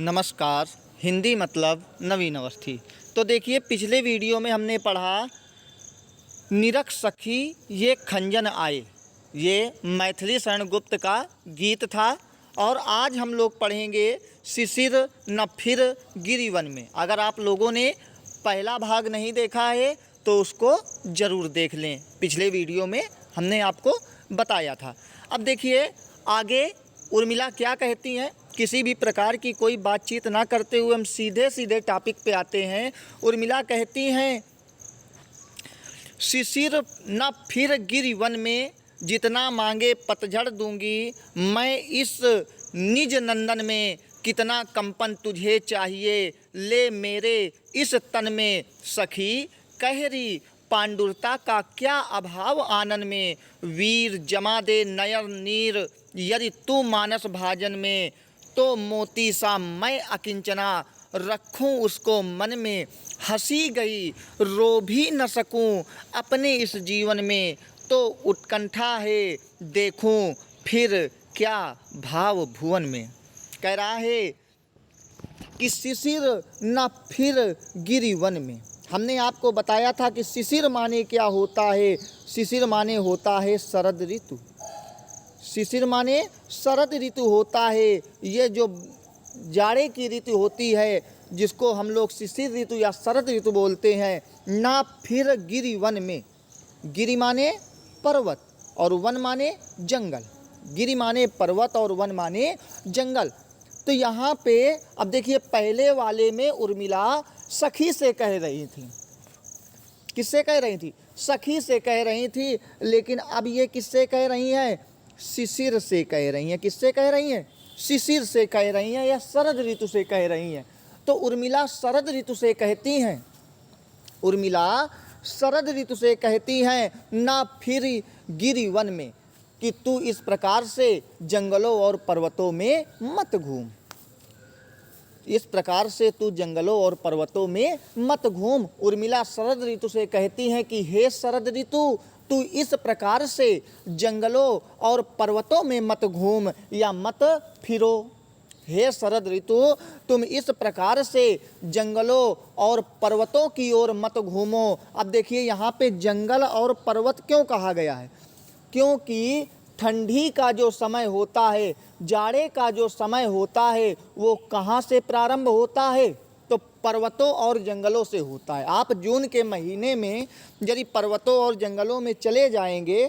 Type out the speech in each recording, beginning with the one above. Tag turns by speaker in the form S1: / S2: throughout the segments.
S1: नमस्कार। हिंदी मतलब नवीन अवस्थी। तो देखिए, पिछले वीडियो में हमने पढ़ा निरख सखी ये खंजन आए, ये मैथिली शरण गुप्त का गीत था। और आज हम लोग पढ़ेंगे शिशिर न फिर गिरिवन में। अगर आप लोगों ने पहला भाग नहीं देखा है तो उसको ज़रूर देख लें। पिछले वीडियो में हमने आपको बताया था। अब देखिए आगे उर्मिला क्या कहती हैं। किसी भी प्रकार की कोई बातचीत ना करते हुए हम सीधे सीधे टॉपिक पे आते हैं। उर्मिला कहती हैं, शिशिर न फिर गिरिवन में, जितना मांगे पतझड़ दूंगी मैं इस निज नंदन में। कितना कंपन तुझे चाहिए ले मेरे इस तन में, सखी कहरी पांडुरता का क्या अभाव आनन में। वीर जमा दे नयर नीर यदि तू मानस भाजन में, तो मोती सा मैं अकिंचना रखूं उसको मन में। हंसी गई रो भी न सकूं अपने इस जीवन में, तो उत्कंठा है देखूं फिर क्या भाव भुवन में। कह रहा है कि शिशिर न फिर गिरिवन में। हमने आपको बताया था कि शिशिर माने क्या होता है। शिशिर माने होता है शरद ऋतु। शिशिर माने शरद ऋतु होता है। ये जो जाड़े की ऋतु होती है जिसको हम लोग शिशिर ऋतु या शरद ऋतु बोलते हैं। ना फिर गिरिवन में, गिरि माने पर्वत और वन माने जंगल। गिरि माने पर्वत और वन माने जंगल। तो यहाँ पे अब देखिए, पहले वाले में उर्मिला सखी से कह रही थी। किससे कह रही थी? सखी से कह रही थी। लेकिन अब ये किससे कह रही हैं? शिशिर से कह रही हैं। किससे कह रही हैं? शिशिर से कह रही हैं या शरद ऋतु से कह रही हैं। तो उर्मिला शरद ऋतु से कहती हैं। उर्मिला शरद ऋतु से कहती हैं, ना फिर गिरिवन में, कि तू इस प्रकार से जंगलों और पर्वतों में मत घूम। इस प्रकार से तू जंगलों और पर्वतों में मत घूम। उर्मिला शरद ऋतु से कहती हैं कि हे शरद ऋतु, तू इस प्रकार से जंगलों और पर्वतों में मत घूम या मत फिरो। हे शरद ऋतु, तुम इस प्रकार से जंगलों और पर्वतों की ओर मत घूमो। अब देखिए यहाँ पे जंगल और पर्वत क्यों कहा गया है? क्योंकि ठंडी का जो समय होता है, जाड़े का जो समय होता है, वो कहाँ से प्रारंभ होता है? तो पर्वतों और जंगलों से होता है। आप जून के महीने में यदि पर्वतों और जंगलों में चले जाएंगे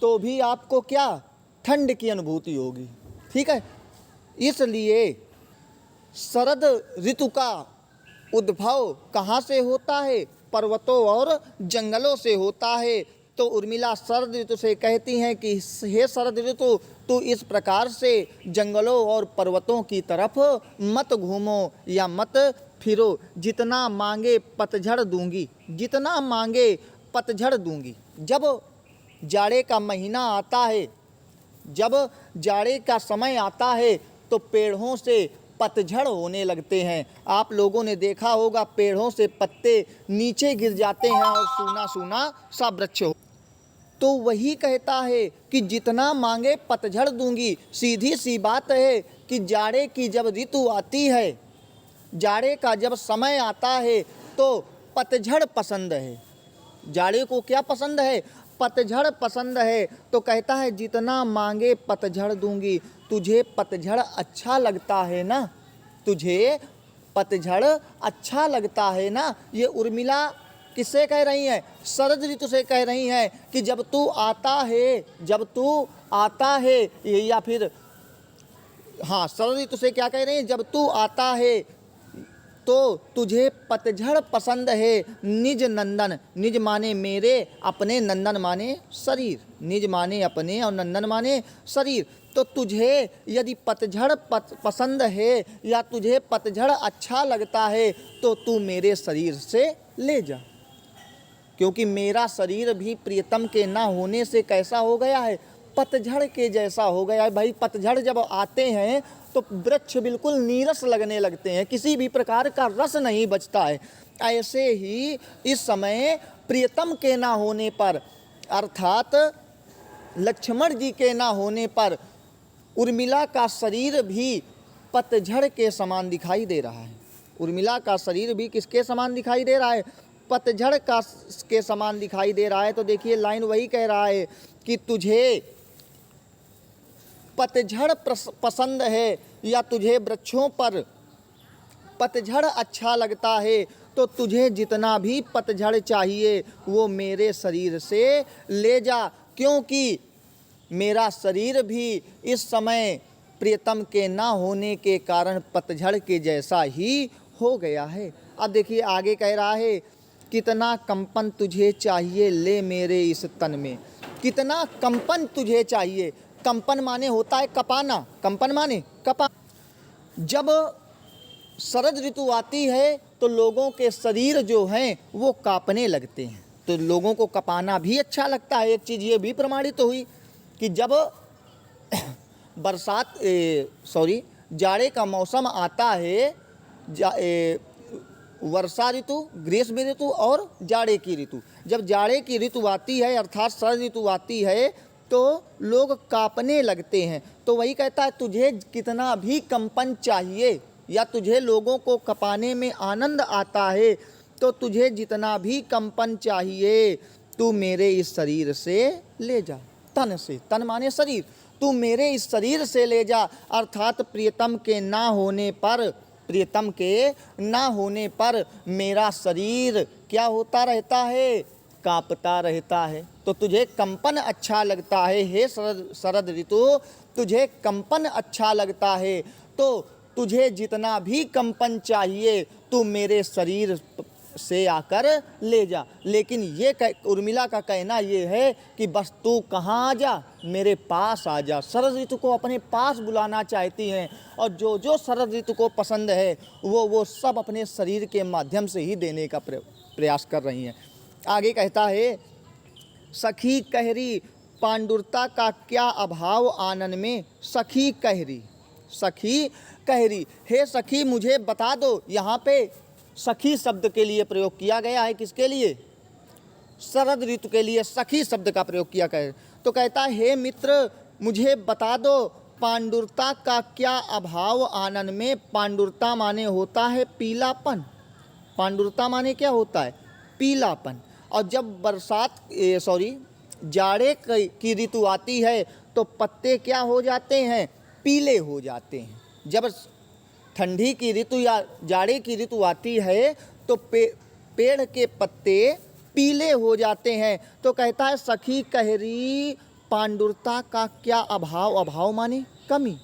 S1: तो भी आपको क्या ठंड की अनुभूति होगी। ठीक है, इसलिए शरद ऋतु का उद्भव कहाँ से होता है? पर्वतों और जंगलों से होता है। तो उर्मिला शरद ऋतु से कहती हैं कि हे शरद ऋतु, तू इस प्रकार से जंगलों और पर्वतों की तरफ मत घूमो या मत फिरो। जितना मांगे पतझड़ दूंगी, जितना मांगे पतझड़ दूंगी। जब जाड़े का महीना आता है, जब जाड़े का समय आता है, तो पेड़ों से पतझड़ होने लगते हैं। आप लोगों ने देखा होगा, पेड़ों से पत्ते नीचे गिर जाते हैं और सूना सूना सा वृक्ष हो। तो वही कहता है कि जितना मांगे पतझड़ दूंगी। सीधी सी बात है कि जाड़े की जब ऋतु आती है, जाड़े का जब समय आता है, तो पतझड़ पसंद है। जाड़े को क्या पसंद है? पतझड़ पसंद है। तो कहता है जितना मांगे पतझड़ दूंगी। तुझे पतझड़ अच्छा लगता है ना? तुझे पतझड़ अच्छा लगता है ना? ये उर्मिला किससे कह रही हैं? शरद ऋतु से कह रही हैं कि जब तू आता है, जब तू आता है, या फिर हाँ, शरद ऋतु से क्या कह रही हैं? जब तू आता है तो तुझे पतझड़ पसंद है। निज नंदन, निज माने मेरे, अपने, नंदन माने शरीर। निज माने अपने और नंदन माने शरीर। तो तुझे यदि पतझड़ पसंद है या तुझे पतझड़ अच्छा लगता है, तो तू मेरे शरीर से ले जा। क्योंकि मेरा शरीर भी प्रियतम के ना होने से कैसा हो गया है? पतझड़ के जैसा हो गया है। भाई, पतझड़ जब आते हैं तो वृक्ष बिल्कुल नीरस लगने लगते हैं, किसी भी प्रकार का रस नहीं बचता है। ऐसे ही इस समय प्रियतम के ना होने पर, अर्थात लक्ष्मण जी के ना होने पर, उर्मिला का शरीर भी पतझड़ के समान दिखाई दे रहा है। उर्मिला का शरीर भी किसके समान दिखाई दे रहा है? पतझड़ का के समान दिखाई दे रहा है। तो देखिए लाइन वही कह रहा है कि तुझे पतझड़ पसंद है या तुझे वृक्षों पर पतझड़ अच्छा लगता है, तो तुझे जितना भी पतझड़ चाहिए वो मेरे शरीर से ले जा, क्योंकि मेरा शरीर भी इस समय प्रियतम के ना होने के कारण पतझड़ के जैसा ही हो गया है। अब देखिए आगे कह रहा है, कितना कंपन तुझे चाहिए ले मेरे इस तन में। कितना कंपन तुझे चाहिए। कंपन माने होता है कपाना, कंपन माने कपा। जब शरद ऋतु आती है तो लोगों के शरीर जो हैं वो कांपने लगते हैं, तो लोगों को कपाना भी अच्छा लगता है। एक चीज़ ये भी प्रमाणित हुई कि जब जाड़े का मौसम आता है, वर्षा ऋतु, ग्रीष्म ऋतु और जाड़े की ऋतु, जब जाड़े की ऋतु आती है अर्थात शरद ऋतु आती है तो लोग कांपने लगते हैं। तो वही कहता है तुझे कितना भी कंपन चाहिए या तुझे लोगों को कपाने में आनंद आता है, तो तुझे जितना भी कंपन चाहिए तू मेरे इस शरीर से ले जा। तन से, तन माने शरीर, तू मेरे इस शरीर से ले जा। अर्थात प्रियतम के ना होने पर, प्रियतम के ना होने पर मेरा शरीर क्या होता रहता है? कांपता रहता है। तो तुझे कंपन अच्छा लगता है हे शरद ऋतु, तुझे कंपन अच्छा लगता है, तो तुझे जितना भी कंपन चाहिए तू मेरे शरीर से आकर ले जा। लेकिन ये उर्मिला का कहना ये है कि बस तू कहाँ आ जा, मेरे पास आ जा। शरद ऋतु को अपने पास बुलाना चाहती हैं और जो जो शरद ऋतु को पसंद है वो सब अपने शरीर के माध्यम से ही देने का प्रयास कर रही हैं। आगे कहता है, सखी कहरी पांडुरता का क्या अभाव आनन में। सखी कहरी, सखी कहरी, हे सखी मुझे बता दो। यहाँ पे सखी शब्द के लिए प्रयोग किया गया है। किसके लिए? शरद ऋतु के लिए सखी शब्द का प्रयोग किया गया है। तो कहता है, हे मित्र मुझे बता दो पांडुरता का क्या अभाव आनन में। पांडुरता माने होता है पीलापन। पांडुरता माने क्या होता है? पीलापन। और जब जाड़े की ऋतु आती है तो पत्ते क्या हो जाते हैं? पीले हो जाते हैं। जब ठंडी की ऋतु या जाड़े की ऋतु आती है तो पेड़ के पत्ते पीले हो जाते हैं। तो कहता है सखी कहरी पांडुरता का क्या अभाव। अभाव माने कमी,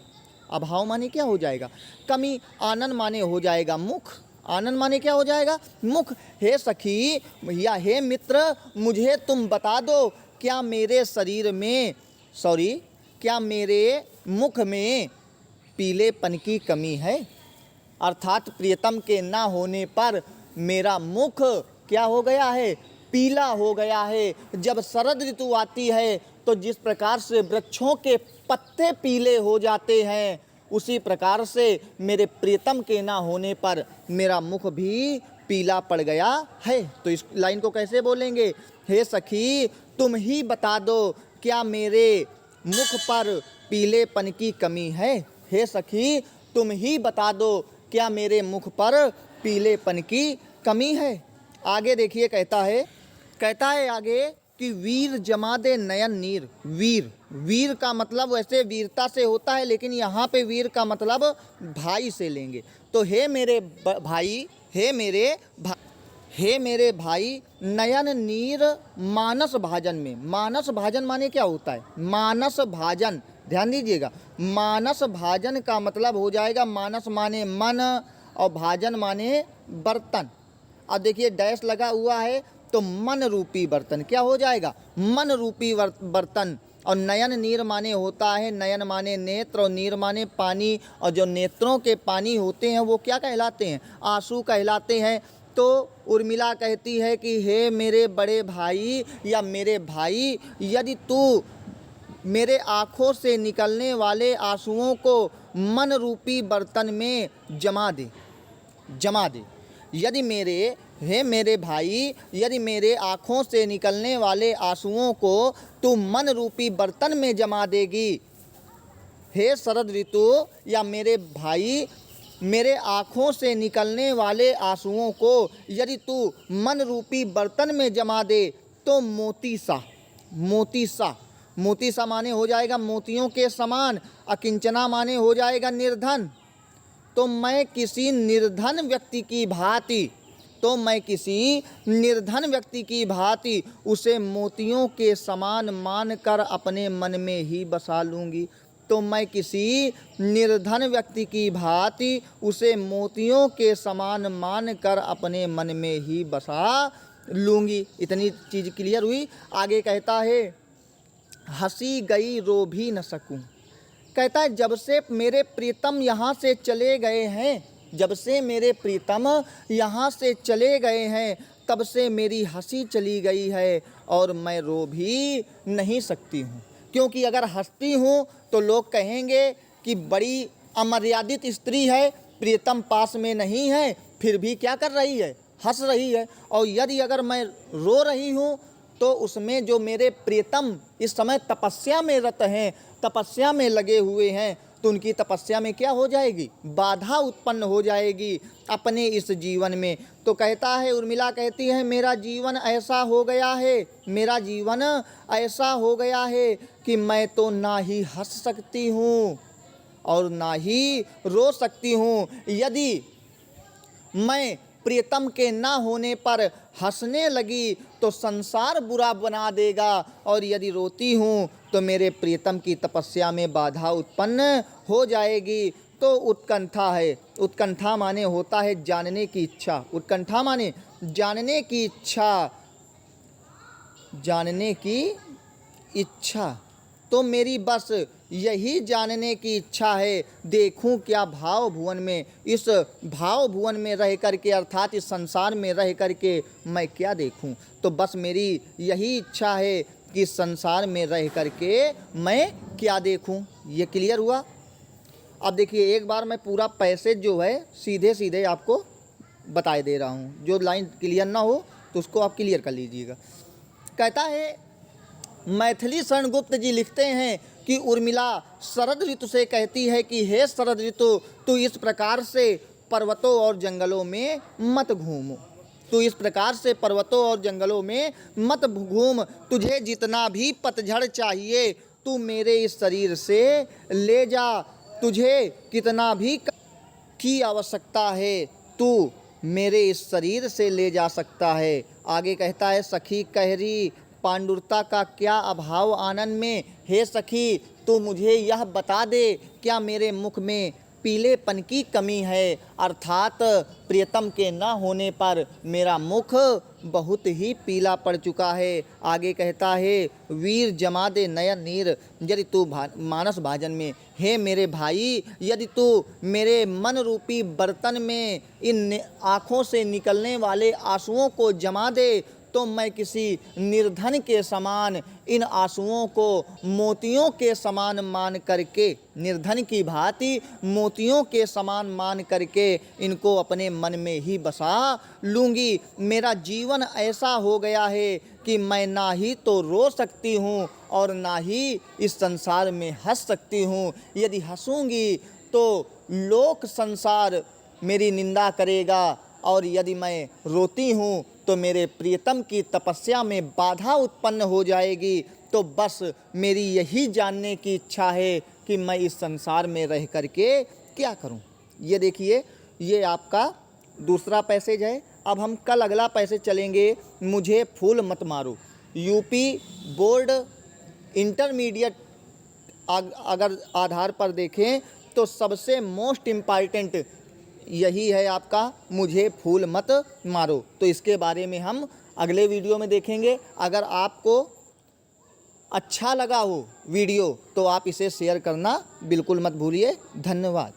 S1: अभाव माने क्या हो जाएगा? कमी। आनन माने हो जाएगा मुख। आनन माने क्या हो जाएगा? मुख। हे सखी या हे मित्र मुझे तुम बता दो क्या मेरे शरीर में क्या मेरे मुख में पीलेपन की कमी है? अर्थात प्रियतम के ना होने पर मेरा मुख क्या हो गया है? पीला हो गया है। जब शरद ऋतु आती है तो जिस प्रकार से वृक्षों के पत्ते पीले हो जाते हैं उसी प्रकार से मेरे प्रियतम के ना होने पर मेरा मुख भी पीला पड़ गया है। तो इस लाइन को कैसे बोलेंगे? हे सखी तुम ही बता दो क्या मेरे मुख पर पीलेपन की कमी है। हे सखी तुम ही बता दो क्या मेरे मुख पर पीलेपन की कमी है। आगे देखिए कहता है आगे कि वीर जमा दे नयन नीर। वीर का मतलब वैसे वीरता से होता है, लेकिन यहाँ पे वीर का मतलब भाई से लेंगे। तो हे मेरे भाई नयन नीर मानस भाजन में। मानस भाजन माने क्या होता है? मानस भाजन, ध्यान दीजिएगा, मानस भाजन का मतलब हो जाएगा, मानस माने मन और भाजन माने बर्तन। अब देखिए डैश लगा हुआ है तो मन रूपी बर्तन क्या हो जाएगा? मन रूपी बर्तन। और नयन नीर माने होता है, नयन माने नेत्र और नीर माने पानी, और जो नेत्रों के पानी होते हैं वो क्या कहलाते हैं? आंसू कहलाते हैं। तो उर्मिला कहती है कि हे मेरे बड़े भाई या मेरे भाई, यदि तू मेरे आँखों से निकलने वाले आंसुओं को मन रूपी बर्तन में जमा दे। यदि मेरे भाई यदि मेरे आँखों से निकलने वाले आंसुओं को तू मन रूपी बर्तन में जमा देगी, हे शरद ऋतु या मेरे भाई, मेरे आँखों से निकलने वाले आंसुओं को यदि तू मन रूपी बर्तन में जमा दे तो मोती सा, मोती सा, मोती सा माने हो जाएगा मोतियों के समान, अकिंचना माने हो जाएगा निर्धन। तो मैं किसी निर्धन व्यक्ति की भांति, तो मैं किसी निर्धन व्यक्ति की भांति उसे मोतियों के समान मानकर अपने मन में ही बसा लूँगी। तो मैं किसी निर्धन व्यक्ति की भांति उसे मोतियों के समान मानकर अपने मन में ही बसा लूँगी। इतनी चीज़ क्लियर हुई। आगे कहता है हंसी गई रो भी न सकूं। कहता है जब से मेरे प्रीतम यहाँ से चले गए हैं, जब से मेरे प्रीतम यहाँ से चले गए हैं तब से मेरी हंसी चली गई है और मैं रो भी नहीं सकती हूँ। क्योंकि अगर हंसती हूँ तो लोग कहेंगे कि बड़ी अमर्यादित स्त्री है, प्रीतम पास में नहीं है फिर भी क्या कर रही है, हंस रही है। और यदि अगर मैं रो रही हूँ तो उसमें जो मेरे प्रीतम इस समय तपस्या में रत हैं, तपस्या में लगे हुए हैं, तो उनकी तपस्या में क्या हो जाएगी, बाधा उत्पन्न हो जाएगी अपने इस जीवन में। तो कहता है, उर्मिला कहती है मेरा जीवन ऐसा हो गया है, मेरा जीवन ऐसा हो गया है कि मैं तो ना ही हंस सकती हूँ और ना ही रो सकती हूँ। यदि मैं प्रीतम के ना होने पर हंसने लगी तो संसार बुरा बना देगा, और यदि रोती हूँ तो मेरे प्रीतम की तपस्या में बाधा उत्पन्न हो जाएगी। तो उत्कंठा है, उत्कंठा माने होता है जानने की इच्छा, उत्कंठा माने जानने की इच्छा, जानने की इच्छा। तो मेरी बस यही जानने की इच्छा है, देखूं क्या भाव भुवन में, इस भाव भुवन में रह कर के अर्थात इस संसार में रह कर के मैं क्या देखूं। तो बस मेरी यही इच्छा है कि इस संसार में रह कर के मैं क्या देखूं। ये क्लियर हुआ। अब देखिए एक बार मैं पूरा पैसेज जो है सीधे सीधे आपको बताए दे रहा हूँ, जो लाइन क्लियर ना हो तो उसको आप क्लियर कर लीजिएगा। कहता है मैथिली शरण गुप्त जी लिखते हैं कि उर्मिला शरद ऋतु से कहती है कि हे शरद ऋतु, तू इस प्रकार से पर्वतों और जंगलों में मत घूमो, तू इस प्रकार से पर्वतों और जंगलों में मत घूम, तुझे जितना भी पतझड़ चाहिए तू मेरे इस शरीर से ले जा, तुझे कितना भी की आवश्यकता है तू मेरे इस शरीर से ले जा सकता है। आगे कहता है सखी कहरी पांडुरता का क्या अभाव आनंद में, हे सखी तू मुझे यह बता दे क्या मेरे मुख में पीलेपन की कमी है, अर्थात प्रियतम के न होने पर मेरा मुख बहुत ही पीला पड़ चुका है। आगे कहता है वीर जमा दे नयन नीर यदि तू मानस भाजन में, हे मेरे भाई यदि तू मेरे मन रूपी बर्तन में इन आँखों से निकलने वाले आंसुओं को जमा दे तो मैं किसी निर्धन के समान इन आंसुओं को मोतियों के समान मान करके, निर्धन की भांति मोतियों के समान मान करके इनको अपने मन में ही बसा लूँगी। मेरा जीवन ऐसा हो गया है कि मैं ना ही तो रो सकती हूँ और ना ही इस संसार में हंस सकती हूँ। यदि हंसूँगी तो लोक संसार मेरी निंदा करेगा और यदि मैं रोती हूँ तो मेरे प्रियतम की तपस्या में बाधा उत्पन्न हो जाएगी। तो बस मेरी यही जानने की इच्छा है कि मैं इस संसार में रह कर के क्या करूं। ये देखिए ये आपका दूसरा पैसेज है। अब हम कल अगला पैसेज चलेंगे, मुझे फूल मत मारो। यूपी बोर्ड इंटरमीडिएट अगर आधार पर देखें तो सबसे मोस्ट इम्पॉर्टेंट यही है आपका, मुझे फूल मत मारो। तो इसके बारे में हम अगले वीडियो में देखेंगे। अगर आपको अच्छा लगा हो वीडियो तो आप इसे शेयर करना बिल्कुल मत भूलिए। धन्यवाद।